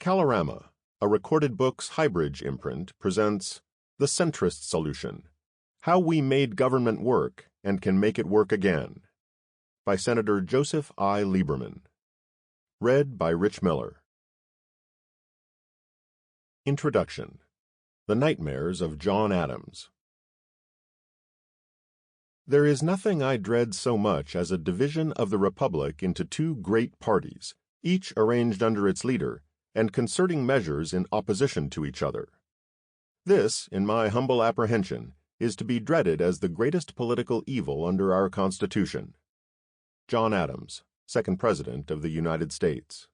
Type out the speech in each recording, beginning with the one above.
Kalorama, a recorded books hybrid imprint, presents The Centrist Solution: How We Made Government Work and Can Make It Work Again, by Senator Joseph I. Lieberman. Read by Rich Miller. Introduction: The Nightmares of John Adams. There is nothing I dread so much as a division of the Republic into two great parties, each arranged under its leader, and concerting measures in opposition to each other. This, in my humble apprehension, is to be dreaded as the greatest political evil under our Constitution. John Adams, 2nd President of the United States.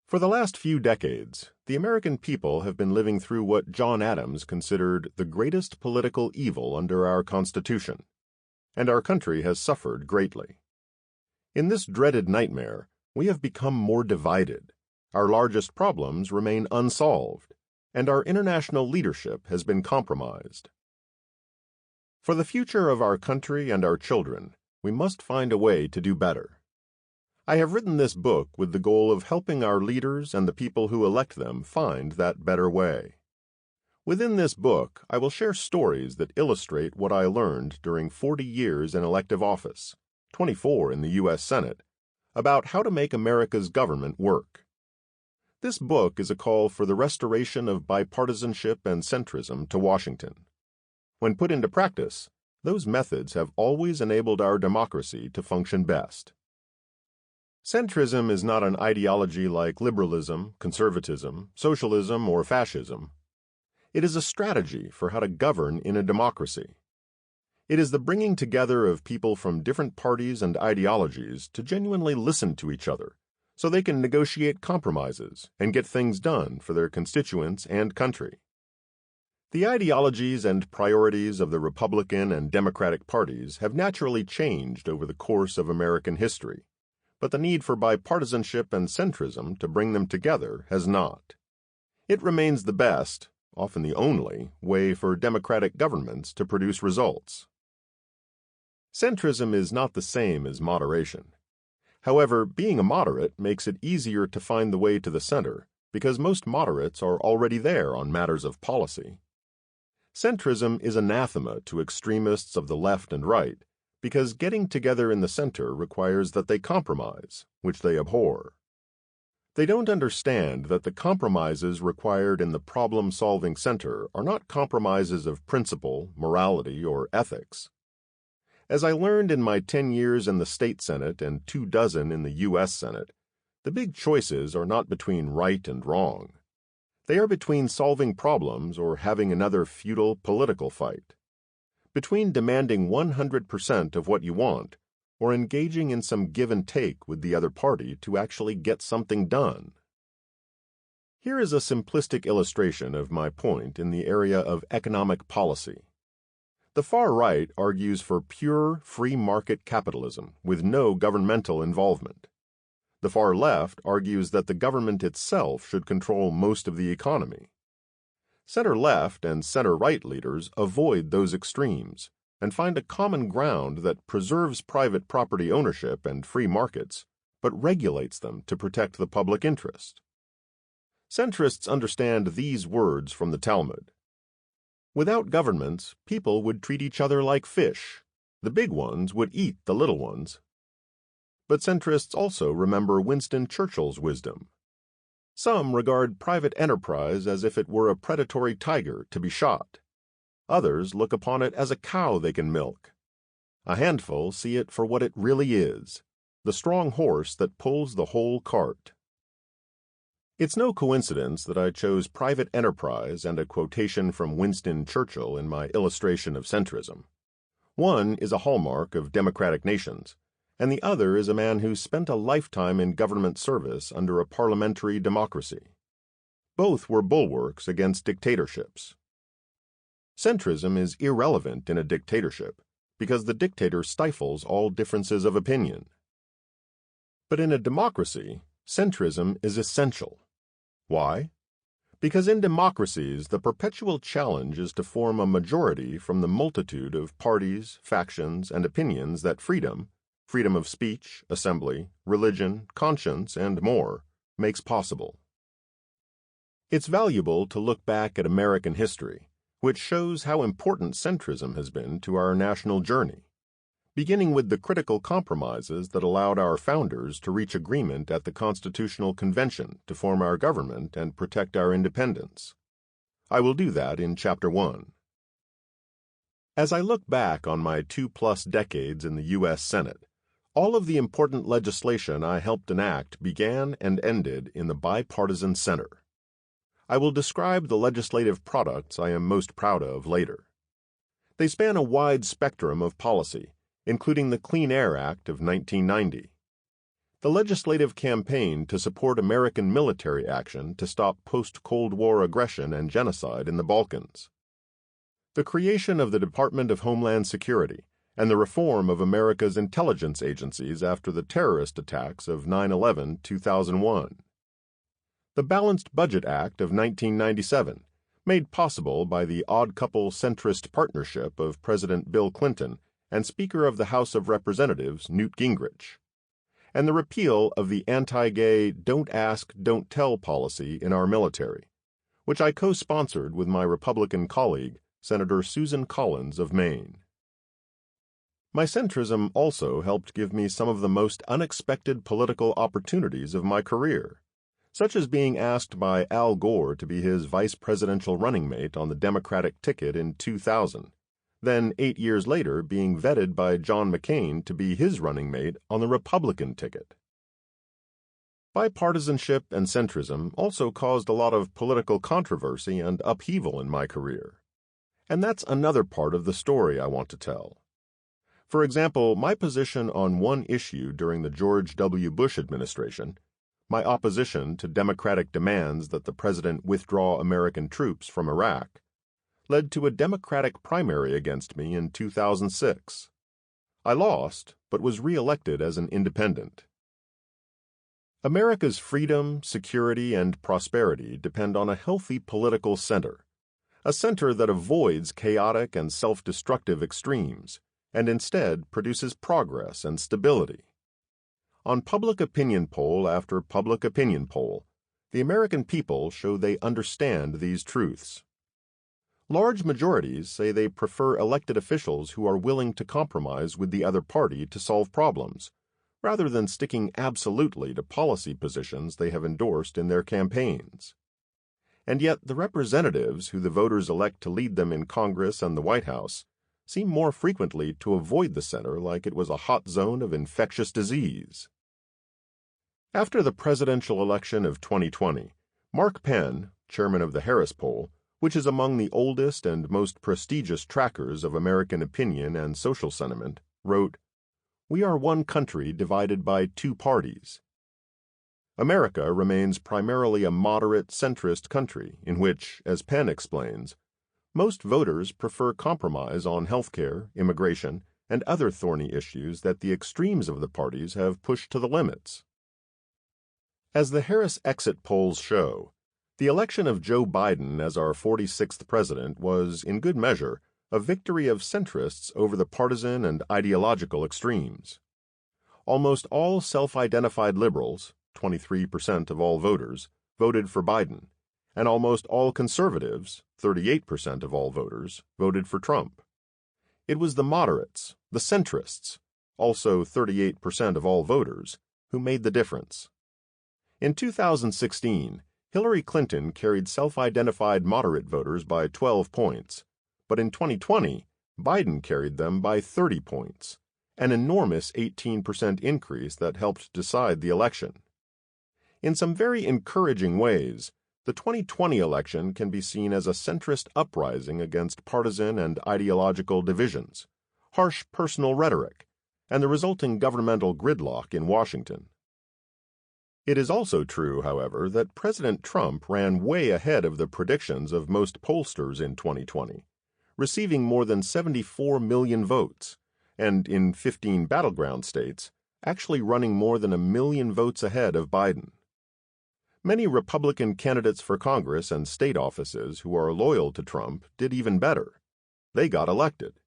For the last few decades, the American people have been living through what John Adams considered the greatest political evil under our Constitution, and our country has suffered greatly. In this dreaded nightmare, we have become more divided. Our largest problems remain unsolved, and our international leadership has been compromised. For the future of our country and our children, we must find a way to do better. I have written this book with the goal of helping our leaders and the people who elect them find that better way. Within this book, I will share stories that illustrate what I learned during 40 years in elective office, 24 in the U.S. Senate, about how to make America's government work. This book is a call for the restoration of bipartisanship and centrism to Washington. When put into practice, those methods have always enabled our democracy to function best. Centrism is not an ideology like liberalism, conservatism, socialism, or fascism. It is a strategy for how to govern in a democracy. It is the bringing together of people from different parties and ideologies to genuinely listen to each other, so they can negotiate compromises and get things done for their constituents and country. The ideologies and priorities of the Republican and Democratic parties have naturally changed over the course of American history, but the need for bipartisanship and centrism to bring them together has not. It remains the best, often the only, way for democratic governments to produce results. Centrism is not the same as moderation. However, being a moderate makes it easier to find the way to the center because most moderates are already there on matters of policy. Centrism is anathema to extremists of the left and right because getting together in the center requires that they compromise, which they abhor. They don't understand that the compromises required in the problem-solving center are not compromises of principle, morality, or ethics. As I learned in my 10 years in the state Senate and 24 in the U.S. Senate, the big choices are not between right and wrong. They are between solving problems or having another futile political fight. Between demanding 100% of what you want or engaging in some give and take with the other party to actually get something done. Here is a simplistic illustration of my point in the area of economic policy. The far right argues for pure free market capitalism with no governmental involvement. The far left argues that the government itself should control most of the economy. Center-left and center-right leaders avoid those extremes and find a common ground that preserves private property ownership and free markets, but regulates them to protect the public interest. Centrists understand these words from the Talmud. Without governments, people would treat each other like fish. The big ones would eat the little ones. But centrists also remember Winston Churchill's wisdom. Some regard private enterprise as if it were a predatory tiger to be shot. Others look upon it as a cow they can milk. A handful see it for what it really is, the strong horse that pulls the whole cart. It's no coincidence that I chose private enterprise and a quotation from Winston Churchill in my illustration of centrism. One is a hallmark of democratic nations, and the other is a man who spent a lifetime in government service under a parliamentary democracy. Both were bulwarks against dictatorships. Centrism is irrelevant in a dictatorship because the dictator stifles all differences of opinion. But in a democracy, centrism is essential. Why? Because in democracies, the perpetual challenge is to form a majority from the multitude of parties, factions, and opinions that freedom of speech, assembly, religion, conscience, and more, makes possible. It's valuable to look back at American history, which shows how important centrism has been to our national journey, beginning with the critical compromises that allowed our founders to reach agreement at the Constitutional Convention to form our government and protect our independence. I will do that in Chapter 1. As I look back on my 2+ decades in the U.S. Senate, all of the important legislation I helped enact began and ended in the bipartisan center. I will describe the legislative products I am most proud of later. They span a wide spectrum of policy, including the Clean Air Act of 1990, the legislative campaign to support American military action to stop post-Cold War aggression and genocide in the Balkans, the creation of the Department of Homeland Security, and the reform of America's intelligence agencies after the terrorist attacks of 9/11/2001. The Balanced Budget Act of 1997, made possible by the odd couple centrist partnership of President Bill Clinton and Speaker of the House of Representatives Newt Gingrich, and the repeal of the anti-gay "don't ask, don't tell" policy in our military, which I co-sponsored with my Republican colleague, Senator Susan Collins of Maine. My centrism also helped give me some of the most unexpected political opportunities of my career, such as being asked by Al Gore to be his vice presidential running mate on the Democratic ticket in 2000, then 8 years later being vetted by John McCain to be his running mate on the Republican ticket. Bipartisanship and centrism also caused a lot of political controversy and upheaval in my career. And that's another part of the story I want to tell. For example, my position on one issue during the George W. Bush administration, my opposition to Democratic demands that the president withdraw American troops from Iraq, led to a Democratic primary against me in 2006. I lost, but was re-elected as an independent. America's freedom, security, and prosperity depend on a healthy political center, a center that avoids chaotic and self-destructive extremes, and instead produces progress and stability. On public opinion poll after public opinion poll, the American people show they understand these truths. Large majorities say they prefer elected officials who are willing to compromise with the other party to solve problems, rather than sticking absolutely to policy positions they have endorsed in their campaigns. And yet the representatives who the voters elect to lead them in Congress and the White House seem more frequently to avoid the center like it was a hot zone of infectious disease. After the presidential election of 2020, Mark Penn, chairman of the Harris Poll, which is among the oldest and most prestigious trackers of American opinion and social sentiment, wrote, "We are one country divided by two parties." America remains primarily a moderate centrist country in which, as Penn explains, most voters prefer compromise on health care, immigration, and other thorny issues that the extremes of the parties have pushed to the limits. As the Harris exit polls show, the election of Joe Biden as our 46th president was, in good measure, a victory of centrists over the partisan and ideological extremes. Almost all self-identified liberals, 23% of all voters, voted for Biden, and almost all conservatives, 38% of all voters, voted for Trump. It was the moderates, the centrists, also 38% of all voters, who made the difference. In 2016, Hillary Clinton carried self-identified moderate voters by 12 points, but in 2020, Biden carried them by 30 points, an enormous 18% increase that helped decide the election. In some very encouraging ways, the 2020 election can be seen as a centrist uprising against partisan and ideological divisions, harsh personal rhetoric, and the resulting governmental gridlock in Washington. It is also true, however, that President Trump ran way ahead of the predictions of most pollsters in 2020, receiving more than 74 million votes, and in 15 battleground states, actually running more than 1 million votes ahead of Biden. Many Republican candidates for Congress and state offices who are loyal to Trump did even better. They got elected.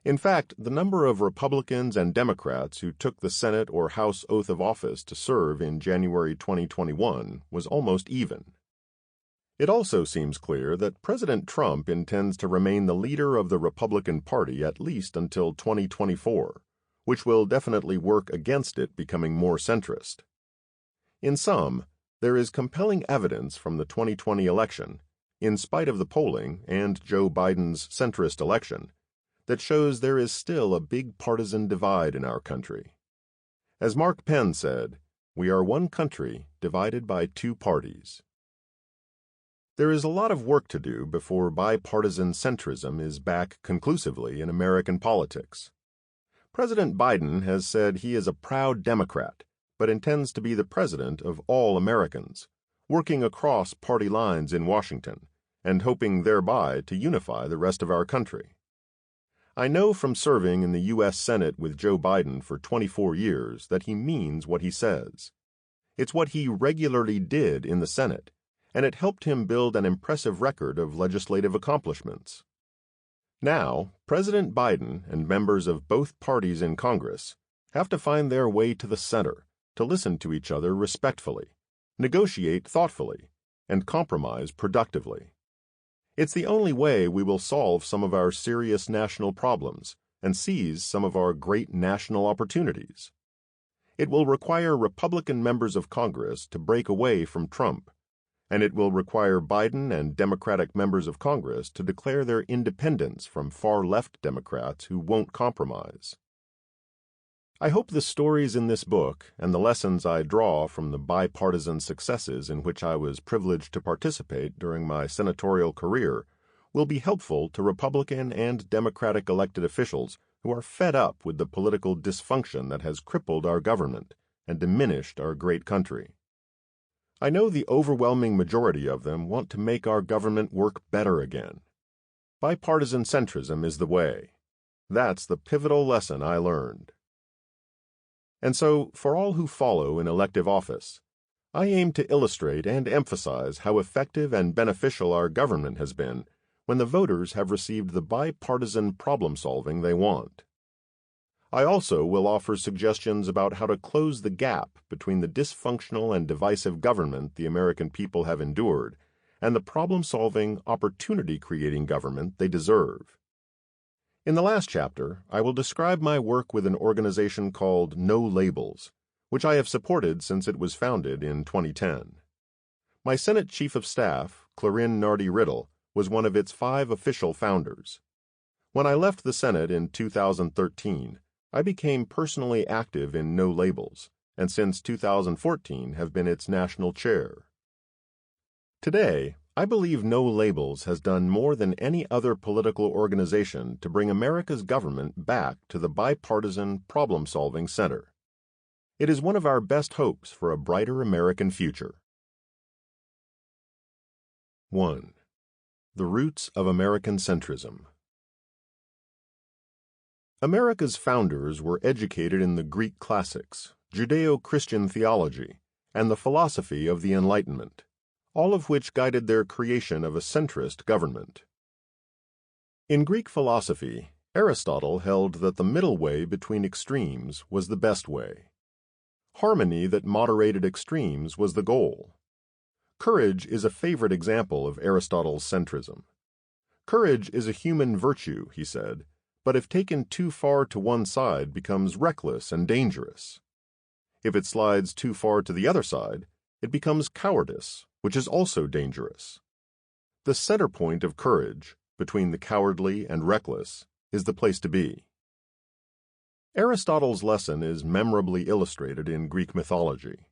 In fact, the number of Republicans and Democrats who took the Senate or House oath of office to serve in January 2021 was almost even. It also seems clear that President Trump intends to remain the leader of the Republican Party at least until 2024, which will definitely work against it becoming more centrist. In sum, there is compelling evidence from the 2020 election, in spite of the polling and Joe Biden's centrist election, that shows there is still a big partisan divide in our country. As Mark Penn said, "We are one country divided by two parties." There is a lot of work to do before bipartisan centrism is back conclusively in American politics. President Biden has said he is a proud Democrat, but intends to be the president of all Americans, working across party lines in Washington, and hoping thereby to unify the rest of our country. I know from serving in the U.S. Senate with Joe Biden for 24 years that he means what he says. It's what he regularly did in the Senate, and it helped him build an impressive record of legislative accomplishments. Now, President Biden and members of both parties in Congress have to find their way to the center, to listen to each other respectfully, negotiate thoughtfully, and compromise productively. It's the only way we will solve some of our serious national problems and seize some of our great national opportunities. It will require Republican members of Congress to break away from Trump, and it will require Biden and Democratic members of Congress to declare their independence from far-left Democrats who won't compromise. I hope the stories in this book and the lessons I draw from the bipartisan successes in which I was privileged to participate during my senatorial career will be helpful to Republican and Democratic elected officials who are fed up with the political dysfunction that has crippled our government and diminished our great country. I know the overwhelming majority of them want to make our government work better again. Bipartisan centrism is the way. That's the pivotal lesson I learned. And so, for all who follow in elective office, I aim to illustrate and emphasize how effective and beneficial our government has been when the voters have received the bipartisan problem-solving they want. I also will offer suggestions about how to close the gap between the dysfunctional and divisive government the American people have endured and the problem-solving, opportunity-creating government they deserve. In the last chapter, I will describe my work with an organization called No Labels, which I have supported since it was founded in 2010. My Senate Chief of Staff, Clarine Nardi-Riddle, was one of its 5 official founders. When I left the Senate in 2013, I became personally active in No Labels, and since 2014 have been its national chair. Today, I believe No Labels has done more than any other political organization to bring America's government back to the bipartisan, problem-solving center. It is one of our best hopes for a brighter American future. 1. The Roots of American Centrism. America's founders were educated in the Greek classics, Judeo-Christian theology, and the philosophy of the Enlightenment, all of which guided their creation of a centrist government. In Greek philosophy, Aristotle held that the middle way between extremes was the best way. Harmony that moderated extremes was the goal. Courage is a favorite example of Aristotle's centrism. Courage is a human virtue, he said, but if taken too far to one side becomes reckless and dangerous. If it slides too far to the other side, it becomes cowardice, which is also dangerous. The center point of courage, between the cowardly and reckless, is the place to be. Aristotle's lesson is memorably illustrated in Greek mythology.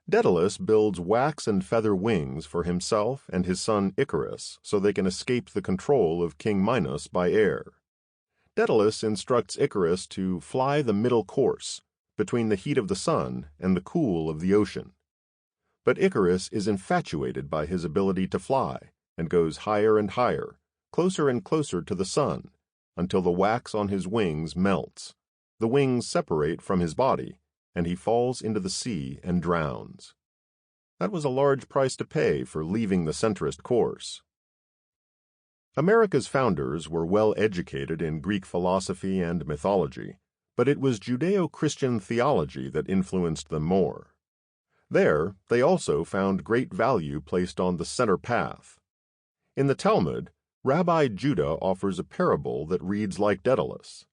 Daedalus builds wax and feather wings for himself and his son Icarus so they can escape the control of King Minos by air. Daedalus instructs Icarus to fly the middle course, between the heat of the sun and the cool of the ocean. But Icarus is infatuated by his ability to fly, and goes higher and higher, closer and closer to the sun, until the wax on his wings melts, the wings separate from his body, and he falls into the sea and drowns. That was a large price to pay for leaving the centrist course. America's founders were well educated in Greek philosophy and mythology, but it was Judeo-Christian theology that influenced them more. There, they also found great value placed on the center path. In the Talmud, Rabbi Judah offers a parable that reads like Daedalus.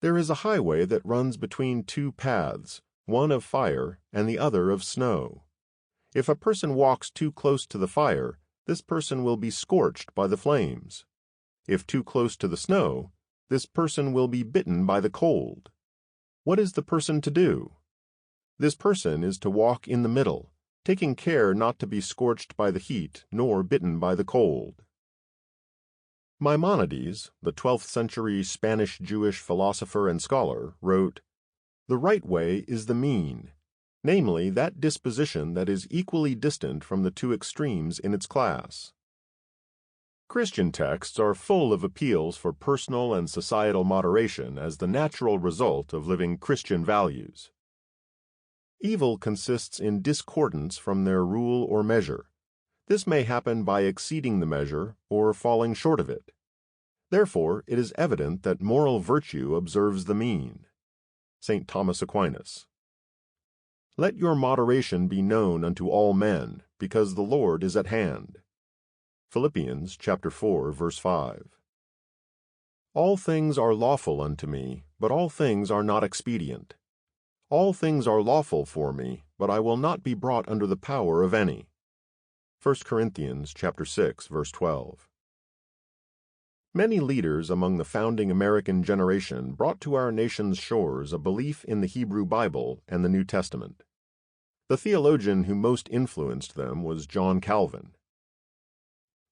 There is a highway that runs between two paths, one of fire and the other of snow. If a person walks too close to the fire, this person will be scorched by the flames. If too close to the snow, this person will be bitten by the cold. What is the person to do? This person is to walk in the middle, taking care not to be scorched by the heat nor bitten by the cold. Maimonides, the 12th century Spanish Jewish philosopher and scholar, wrote, "The right way is the mean, namely that disposition that is equally distant from the two extremes in its class." Christian texts are full of appeals for personal and societal moderation as the natural result of living Christian values. Evil consists in discordance from their rule or measure. This may happen by exceeding the measure or falling short of it. Therefore, it is evident that moral virtue observes the mean. St. Thomas Aquinas. Let your moderation be known unto all men, because the Lord is at hand. Philippians chapter 4, verse 5. All things are lawful unto me, but all things are not expedient. All things are lawful for me, but I will not be brought under the power of any. 1 Corinthians chapter 6, verse 12. Many leaders among the founding American generation brought to our nation's shores a belief in the Hebrew Bible and the New Testament. The theologian who most influenced them was John Calvin.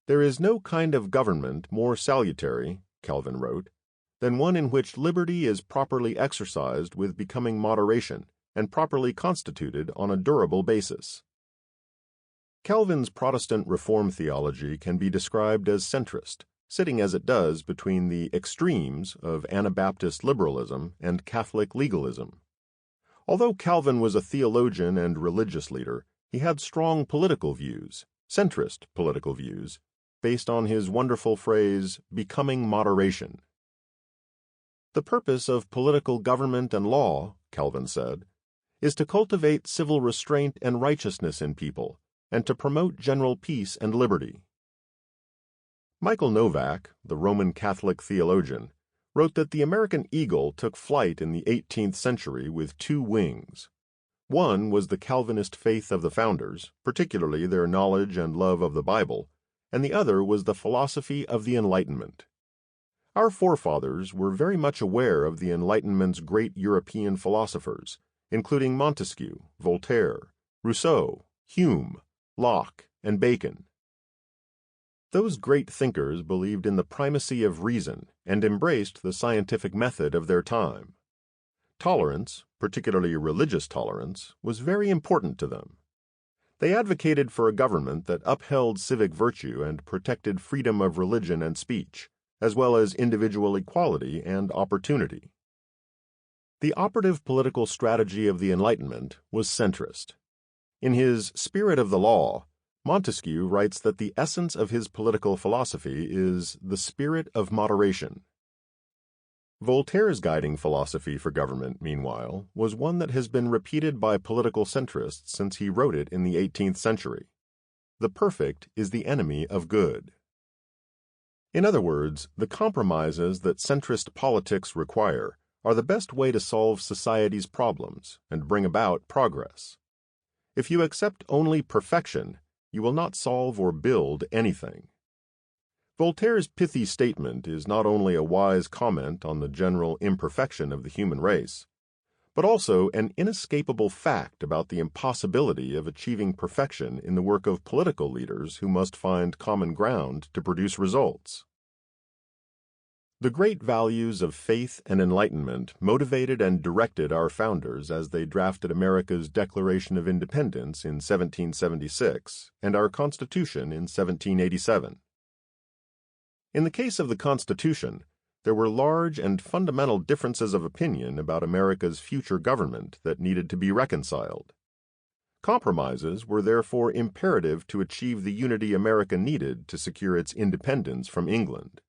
There is no kind of government more salutary, Calvin wrote, than one in which liberty is properly exercised with becoming moderation and properly constituted on a durable basis. Calvin's Protestant Reform theology can be described as centrist, sitting as it does between the extremes of Anabaptist liberalism and Catholic legalism. Although Calvin was a theologian and religious leader, he had strong political views, centrist political views, based on his wonderful phrase, becoming moderation. The purpose of political government and law, Calvin said, is to cultivate civil restraint and righteousness in people, and to promote general peace and liberty. Michael Novak, the Roman Catholic theologian, wrote that the American eagle took flight in the 18th century with two wings. One was the Calvinist faith of the founders, particularly their knowledge and love of the Bible, and the other was the philosophy of the Enlightenment. Our forefathers were very much aware of the Enlightenment's great European philosophers, including Montesquieu, Voltaire, Rousseau, Hume, Locke, and Bacon. Those great thinkers believed in the primacy of reason and embraced the scientific method of their time. Tolerance, particularly religious tolerance, was very important to them. They advocated for a government that upheld civic virtue and protected freedom of religion and speech, as well as individual equality and opportunity. The operative political strategy of the Enlightenment was centrist. In his Spirit of the Law, Montesquieu writes that the essence of his political philosophy is the spirit of moderation. Voltaire's guiding philosophy for government, meanwhile, was one that has been repeated by political centrists since he wrote it in the 18th century. The perfect is the enemy of good. In other words, the compromises that centrist politics require are the best way to solve society's problems and bring about progress. If you accept only perfection, you will not solve or build anything. Voltaire's pithy statement is not only a wise comment on the general imperfection of the human race, but also an inescapable fact about the impossibility of achieving perfection in the work of political leaders who must find common ground to produce results. The great values of faith and enlightenment motivated and directed our founders as they drafted America's Declaration of Independence in 1776 and our Constitution in 1787. In the case of the Constitution, there were large and fundamental differences of opinion about America's future government that needed to be reconciled. Compromises were therefore imperative to achieve the unity America needed to secure its independence from England.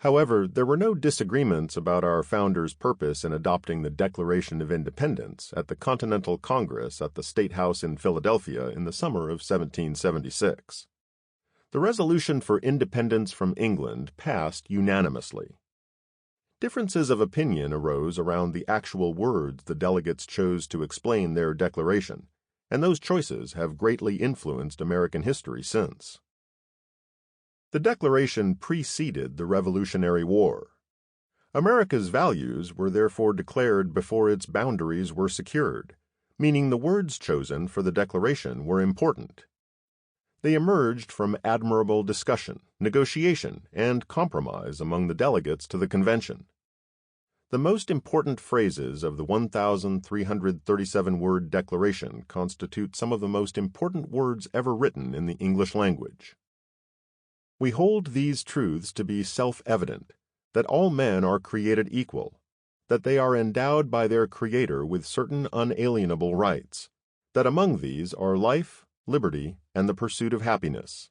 However, there were no disagreements about our founders' purpose in adopting the Declaration of Independence at the Continental Congress at the State House in Philadelphia in the summer of 1776. The resolution for independence from England passed unanimously. Differences of opinion arose around the actual words the delegates chose to explain their declaration, and those choices have greatly influenced American history since. The Declaration preceded the Revolutionary War. America's values were therefore declared before its boundaries were secured, meaning the words chosen for the Declaration were important. They emerged from admirable discussion, negotiation, and compromise among the delegates to the convention. The most important phrases of the 1,337-word Declaration constitute some of the most important words ever written in the English language. We hold these truths to be self-evident, that all men are created equal, that they are endowed by their Creator with certain unalienable rights, that among these are life, liberty, and the pursuit of happiness.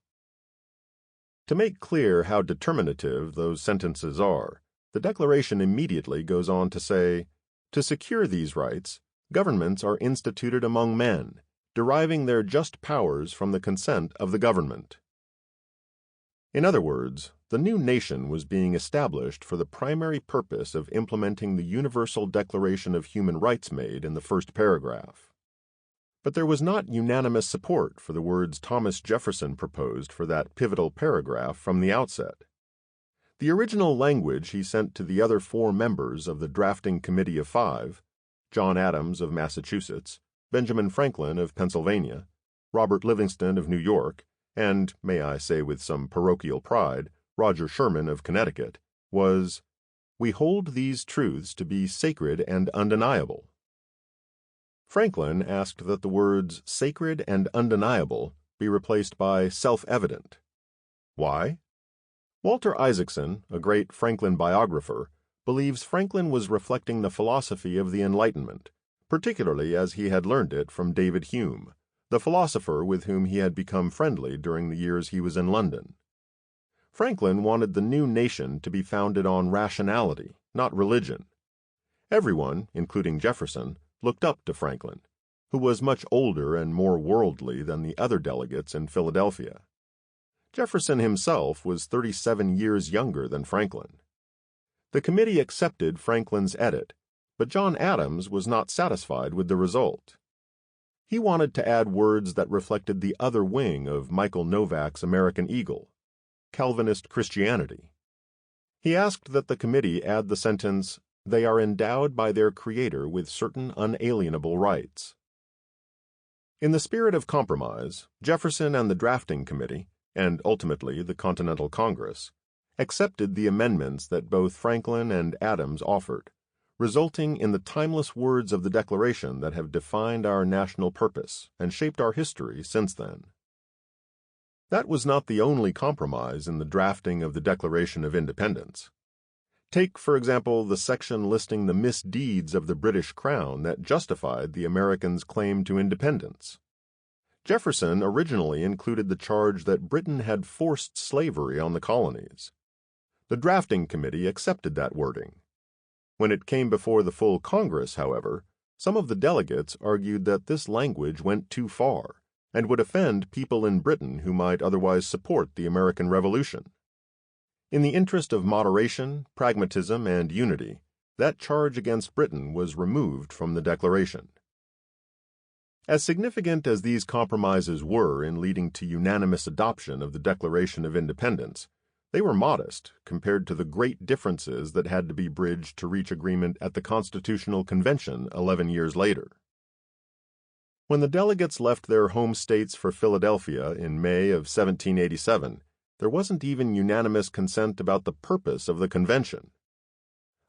To make clear how determinative those sentences are, the Declaration immediately goes on to say, to secure these rights, governments are instituted among men, deriving their just powers from the consent of the government. In other words, the new nation was being established for the primary purpose of implementing the Universal Declaration of Human Rights made in the first paragraph. But there was not unanimous support for the words Thomas Jefferson proposed for that pivotal paragraph from the outset. The original language he sent to the other 4 members of the drafting committee of 5, John Adams of Massachusetts, Benjamin Franklin of Pennsylvania, Robert Livingston of New York, and, may I say with some parochial pride, Roger Sherman of Connecticut, was, "We hold these truths to be sacred and undeniable." Franklin asked that the words sacred and undeniable be replaced by self-evident. Why? Walter Isaacson, a great Franklin biographer, believes Franklin was reflecting the philosophy of the Enlightenment, particularly as he had learned it from David Hume, the philosopher with whom he had become friendly during the years he was in London. Franklin wanted the new nation to be founded on rationality, not religion. Everyone, including Jefferson, looked up to Franklin, who was much older and more worldly than the other delegates in Philadelphia. Jefferson himself was 37 years younger than Franklin. The committee accepted Franklin's edit, but John Adams was not satisfied with the result. He wanted to add words that reflected the other wing of Michael Novak's American Eagle, Calvinist Christianity. He asked that the committee add the sentence, "They are endowed by their Creator with certain unalienable rights." In the spirit of compromise, Jefferson and the drafting committee, and ultimately the Continental Congress, accepted the amendments that both Franklin and Adams offered, resulting in the timeless words of the Declaration that have defined our national purpose and shaped our history since then. That was not the only compromise in the drafting of the Declaration of Independence. Take, for example, the section listing the misdeeds of the British Crown that justified the Americans' claim to independence. Jefferson originally included the charge that Britain had forced slavery on the colonies. The drafting committee accepted that wording. When it came before the full Congress, however, some of the delegates argued that this language went too far and would offend people in Britain who might otherwise support the American Revolution. In the interest of moderation, pragmatism, and unity, that charge against Britain was removed from the Declaration. As significant as these compromises were in leading to unanimous adoption of the Declaration of Independence, they were modest compared to the great differences that had to be bridged to reach agreement at the Constitutional Convention 11 years later. When the delegates left their home states for Philadelphia in May of 1787, there wasn't even unanimous consent about the purpose of the convention.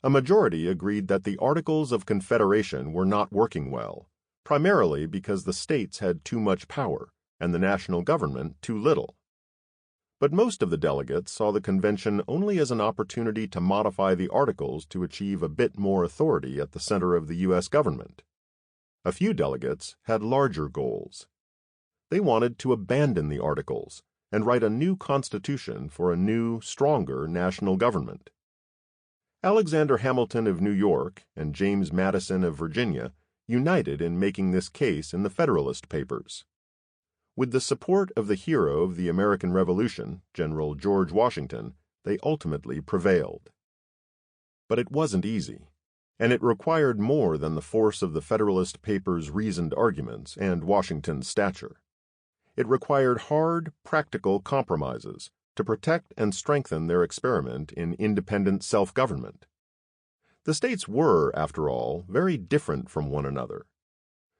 A majority agreed that the Articles of Confederation were not working well, primarily because the states had too much power and the national government too little. But most of the delegates saw the convention only as an opportunity to modify the Articles to achieve a bit more authority at the center of the U.S. government. A few delegates had larger goals. They wanted to abandon the Articles and write a new constitution for a new, stronger national government. Alexander Hamilton of New York and James Madison of Virginia united in making this case in the Federalist Papers. With the support of the hero of the American Revolution, General George Washington, they ultimately prevailed. But it wasn't easy, and it required more than the force of the Federalist Papers' reasoned arguments and Washington's stature. It required hard, practical compromises to protect and strengthen their experiment in independent self-government. The states were, after all, very different from one another.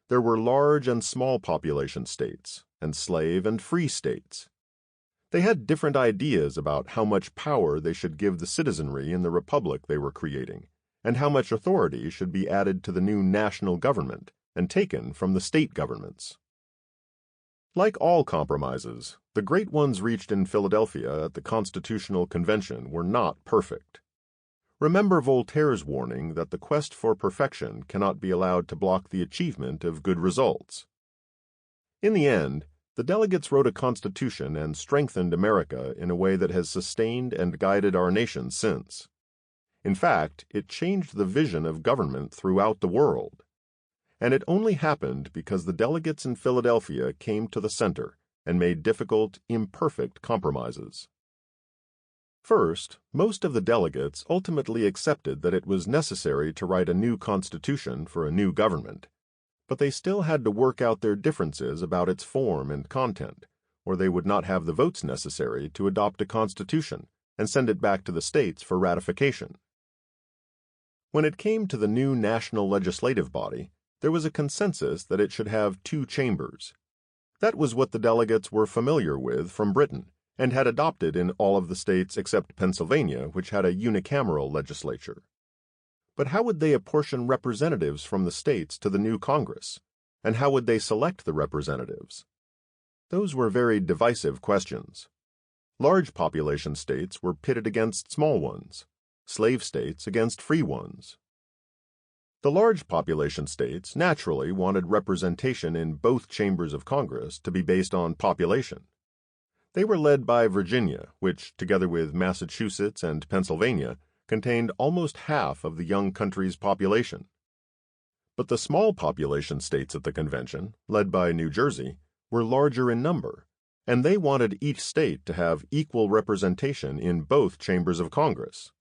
There were large and small population states, and slave and free states. They had different ideas about how much power they should give the citizenry in the republic they were creating, and how much authority should be added to the new national government and taken from the state governments. Like all compromises, the great ones reached in Philadelphia at the Constitutional Convention were not perfect. Remember Voltaire's warning that the quest for perfection cannot be allowed to block the achievement of good results. In the end, the delegates wrote a constitution and strengthened America in a way that has sustained and guided our nation since. In fact, it changed the vision of government throughout the world. And it only happened because the delegates in Philadelphia came to the center and made difficult, imperfect compromises. First, most of the delegates ultimately accepted that it was necessary to write a new constitution for a new government, but they still had to work out their differences about its form and content, or they would not have the votes necessary to adopt a constitution and send it back to the states for ratification. When it came to the new national legislative body, there was a consensus that it should have 2 chambers. That was what the delegates were familiar with from Britain, and had adopted in all of the states except Pennsylvania, which had a unicameral legislature. But how would they apportion representatives from the states to the new Congress? And how would they select the representatives? Those were very divisive questions. Large population states were pitted against small ones, slave states against free ones. The large population states naturally wanted representation in both chambers of Congress to be based on population. They were led by Virginia, which, together with Massachusetts and Pennsylvania, contained almost half of the young country's population. But the small population states at the convention, led by New Jersey, were larger in number, and they wanted each state to have equal representation in both chambers of Congress.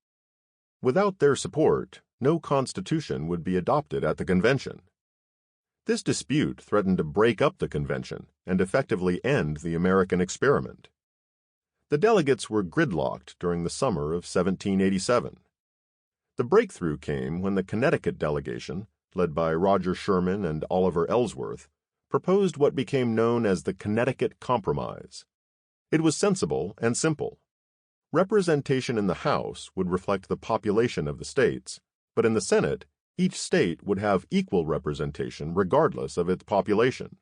Without their support, no constitution would be adopted at the convention. This dispute threatened to break up the convention and effectively end the American experiment. The delegates were gridlocked during the summer of 1787. The breakthrough came when the Connecticut delegation, led by Roger Sherman and Oliver Ellsworth, proposed what became known as the Connecticut Compromise. It was sensible and simple. Representation in the House would reflect the population of the states, but in the Senate, each state would have equal representation regardless of its population.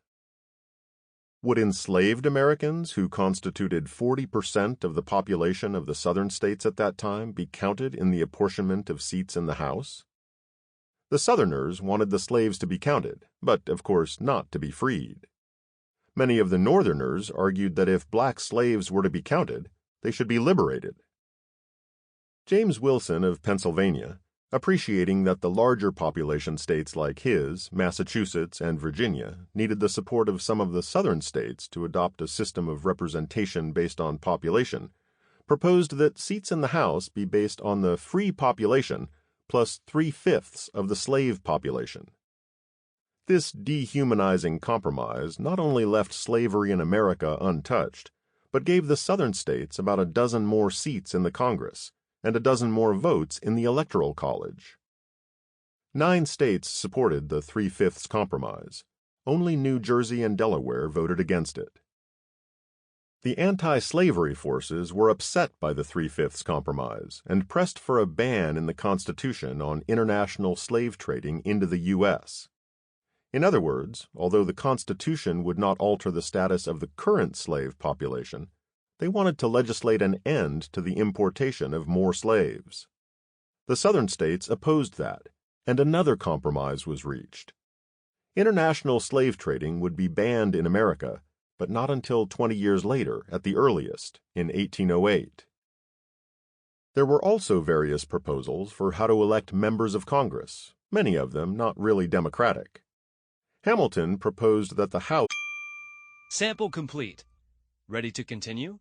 Would enslaved Americans, who constituted 40% of the population of the southern states at that time, be counted in the apportionment of seats in the House? The Southerners wanted the slaves to be counted, but, of course, not to be freed. Many of the Northerners argued that if black slaves were to be counted, they should be liberated. James Wilson of Pennsylvania, appreciating that the larger population states like his, Massachusetts and Virginia, needed the support of some of the southern states to adopt a system of representation based on population, proposed that seats in the House be based on the free population plus 3/5 of the slave population. This dehumanizing compromise not only left slavery in America untouched, but gave the southern states about a dozen more seats in the Congress and a dozen more votes in the Electoral College. 9 states supported the 3/5 compromise. Only New Jersey and Delaware voted against it. The anti-slavery forces were upset by the 3/5 compromise and pressed for a ban in the Constitution on international slave trading into the U.S. In other words, although the Constitution would not alter the status of the current slave population, they wanted to legislate an end to the importation of more slaves. The southern states opposed that, and another compromise was reached. International slave trading would be banned in America, but not until 20 years later at the earliest, in 1808. There were also various proposals for how to elect members of Congress, many of them not really democratic. Hamilton proposed that the House... Sample complete. Ready to continue?